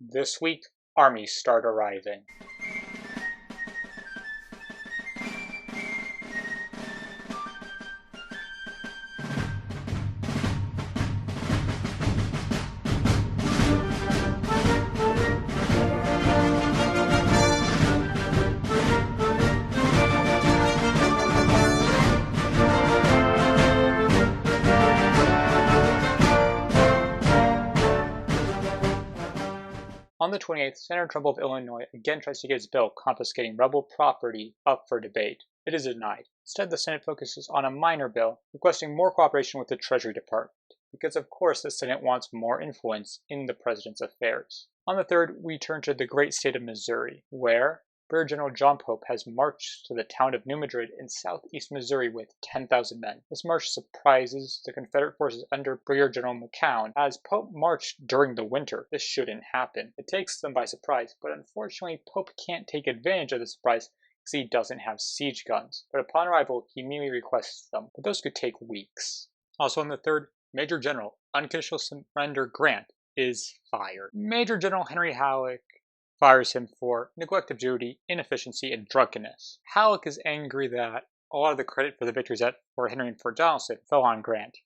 This week, armies start arriving. On the 28th, Senator Trumbull of Illinois again tries to get his bill confiscating rebel property up for debate. It is denied. Instead, the Senate focuses on a minor bill requesting more cooperation with the Treasury Department, because of course the Senate wants more influence in the president's affairs. On the 3rd, we turn to the great state of Missouri, where Brigadier General John Pope has marched to the town of New Madrid in southeast Missouri with 10,000 men. This march surprises the Confederate forces under Brigadier General McCown, as Pope marched during the winter. This shouldn't happen. It takes them by surprise, but unfortunately Pope can't take advantage of the surprise because he doesn't have siege guns. But upon arrival, he immediately requests them, but those could take weeks. Also on the 3rd, Major General Unconditional Surrender Grant is fired. Major General Henry Halleck fires him for neglect of duty, inefficiency, and drunkenness. Halleck is angry that a lot of the credit for the victories at Fort Henry and Fort Donelson fell on Grant.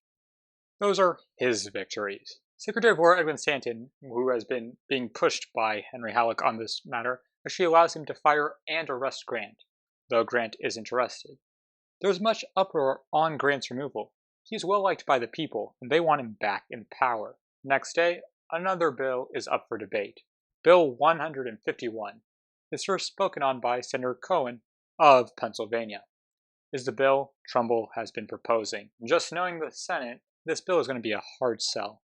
Those are his victories. Secretary of War Edwin Stanton, who has been being pushed by Henry Halleck on this matter, actually allows him to fire and arrest Grant, though Grant isn't arrested. There was much uproar on Grant's removal. He is well liked by the people, and they want him back in power. Next day, another bill is up for debate. Bill 151 is first spoken on by Senator Cohen of Pennsylvania. Is the bill Trumbull has been proposing. Just knowing the Senate, this bill is going to be a hard sell.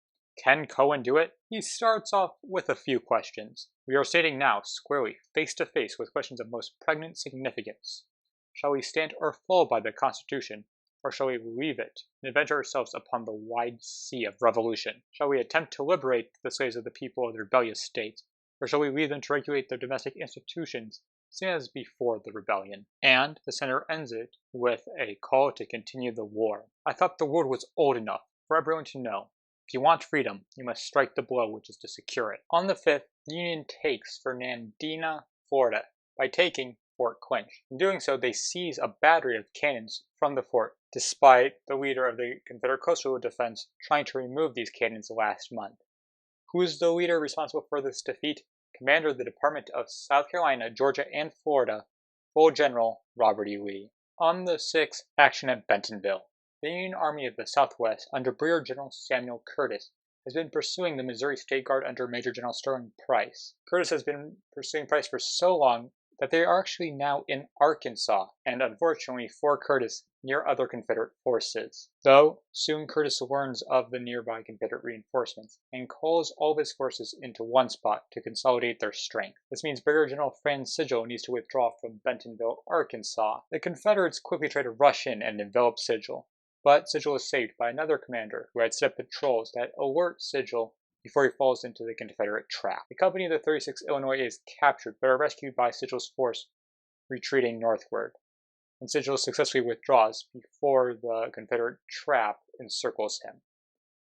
Can Cohen do it? He starts off with a few questions. We are standing now squarely face to face with questions of most pregnant significance. Shall we stand or fall by the Constitution, or shall we leave it and adventure ourselves upon the wide sea of revolution? Shall we attempt to liberate the slaves of the people of the rebellious states, or shall we leave them to regulate their domestic institutions, same as before the rebellion? And the senator ends it with a call to continue the war. I thought the world was old enough for everyone to know, if you want freedom, you must strike the blow, which is to secure it. On the 5th, the Union takes Fernandina, Florida, by taking Fort Clinch. In doing so, they seize a battery of cannons from the fort, despite the leader of the Confederate Coastal Defense trying to remove these cannons last month. Who is the leader responsible for this defeat? Commander of the Department of South Carolina, Georgia, and Florida, Full General Robert.E.Lee. On the 6th, action at Bentonville. The Union Army of the Southwest, under Brigadier General Samuel Curtis, has been pursuing the Missouri State Guard under Major General Sterling Price. Curtis has been pursuing Price for so long that they are actually now in Arkansas, and unfortunately for Curtis, near other Confederate forces. Though, soon Curtis learns of the nearby Confederate reinforcements, and calls all of his forces into one spot to consolidate their strength. This means Brigadier General Franz Sigel needs to withdraw from Bentonville, Arkansas. The Confederates quickly try to rush in and envelop Sigel, but Sigel is saved by another commander who had set up patrols that alert Sigel before he falls into the Confederate trap. The company of the 36th Illinois is captured, but are rescued by Sigel's force retreating northward, and Sigel successfully withdraws before the Confederate trap encircles him.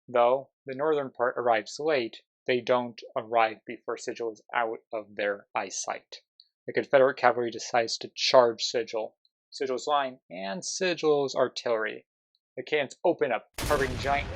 Though the northern part arrives late, they don't arrive before Sigel is out of their eyesight. The Confederate cavalry decides to charge Sigel, Sigel's line, and Sigel's artillery. The cannons open up, carving giant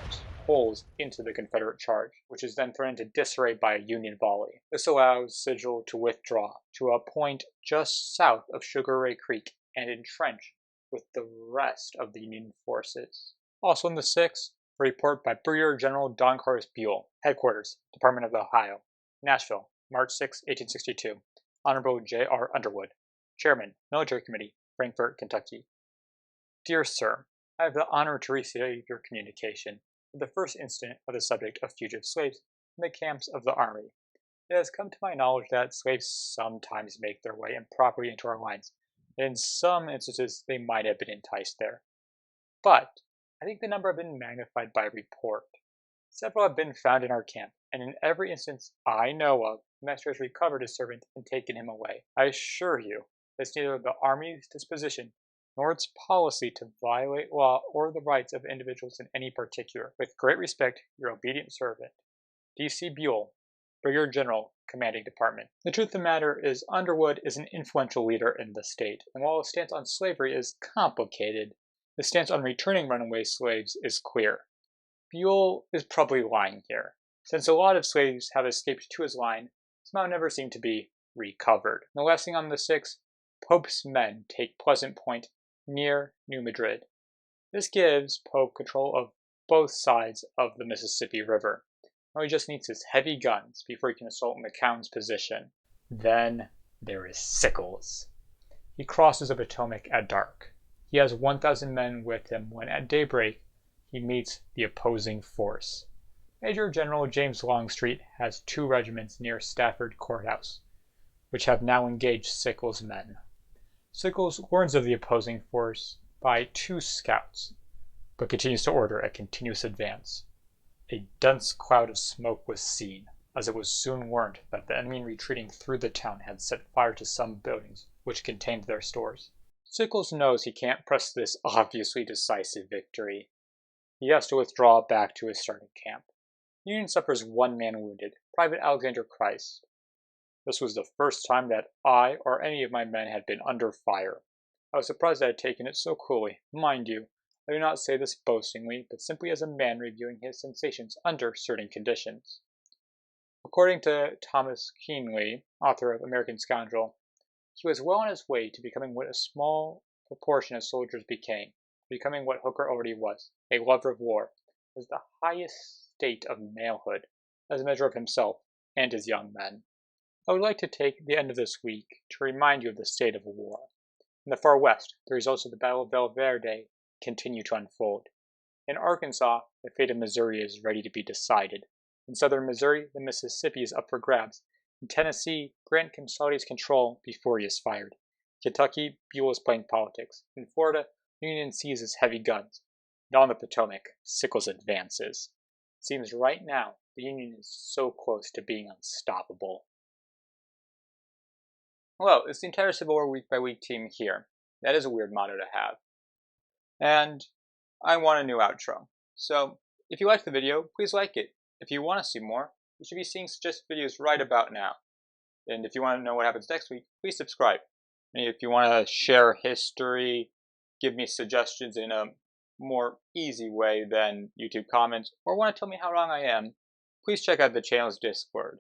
holes into the Confederate charge, which is then thrown into disarray by a Union volley. This allows Sigel to withdraw to a point just south of Sugar Ray Creek and entrench with the rest of the Union forces. Also on the 6th, a report by Brigadier General Don Carlos Buell, Headquarters, Department of Ohio, Nashville, March 6, 1862. Honorable J.R. Underwood, Chairman, Military Committee, Frankfort, Kentucky. Dear Sir, I have the honor to receive your communication of the first incident of the subject of fugitive slaves in the camps of the Army. It has come to my knowledge that slaves sometimes make their way improperly into our lines, and in some instances they might have been enticed there. But I think the number have been magnified by report. Several have been found in our camp, and in every instance I know of, the master has recovered his servant and taken him away. I assure you that it's neither the Army's disposition nor its policy to violate law or the rights of individuals in any particular. With great respect, your obedient servant, D.C. Buell, Brigadier General, commanding department. The truth of the matter is Underwood is an influential leader in the state, and while his stance on slavery is complicated, his stance on returning runaway slaves is clear. Buell is probably lying here, since a lot of slaves have escaped to his line, somehow never seem to be recovered. And the last thing on the 6, Pope's men take Pleasant Point near New Madrid. This gives Pope control of both sides of the Mississippi River. Now he just needs his heavy guns before he can assault McCown's position. Then there is Sickles. He crosses the Potomac at dark. He has 1,000 men with him when at daybreak he meets the opposing force. Major General James Longstreet has 2 regiments near Stafford Courthouse, which have now engaged Sickles' men. Sickles learns of the opposing force by 2 scouts, but continues to order a continuous advance. A dense cloud of smoke was seen, as it was soon learned that the enemy retreating through the town had set fire to some buildings which contained their stores. Sickles knows he can't press this obviously decisive victory. He has to withdraw back to his starting camp. The Union suffers 1 man wounded, Private Alexander Christ. This was the first time that I or any of my men had been under fire. I was surprised I had taken it so coolly. Mind you, I do not say this boastingly, but simply as a man reviewing his sensations under certain conditions. According to Thomas Keenly, author of American Scoundrel, he was well on his way to becoming what a small proportion of soldiers became, becoming what Hooker already was, a lover of war, as the highest state of manhood, as a measure of himself and his young men. I would like to take the end of this week to remind you of the state of war. In the far west, the results of the Battle of Val Verde continue to unfold. In Arkansas, the fate of Missouri is ready to be decided. In southern Missouri, the Mississippi is up for grabs. In Tennessee, Grant consolidates control before he is fired. In Kentucky, Buell is playing politics. In Florida, Union seizes heavy guns. And on the Potomac, Sickles advances. It seems right now the Union is so close to being unstoppable. Hello, it's the entire Civil War week by week team here. That is a weird motto to have. And I want a new outro. So, if you liked the video, please like it. If you want to see more, you should be seeing suggested videos right about now. And if you want to know what happens next week, please subscribe. And if you want to share history, give me suggestions in a more easy way than YouTube comments, or want to tell me how wrong I am, please check out the channel's Discord.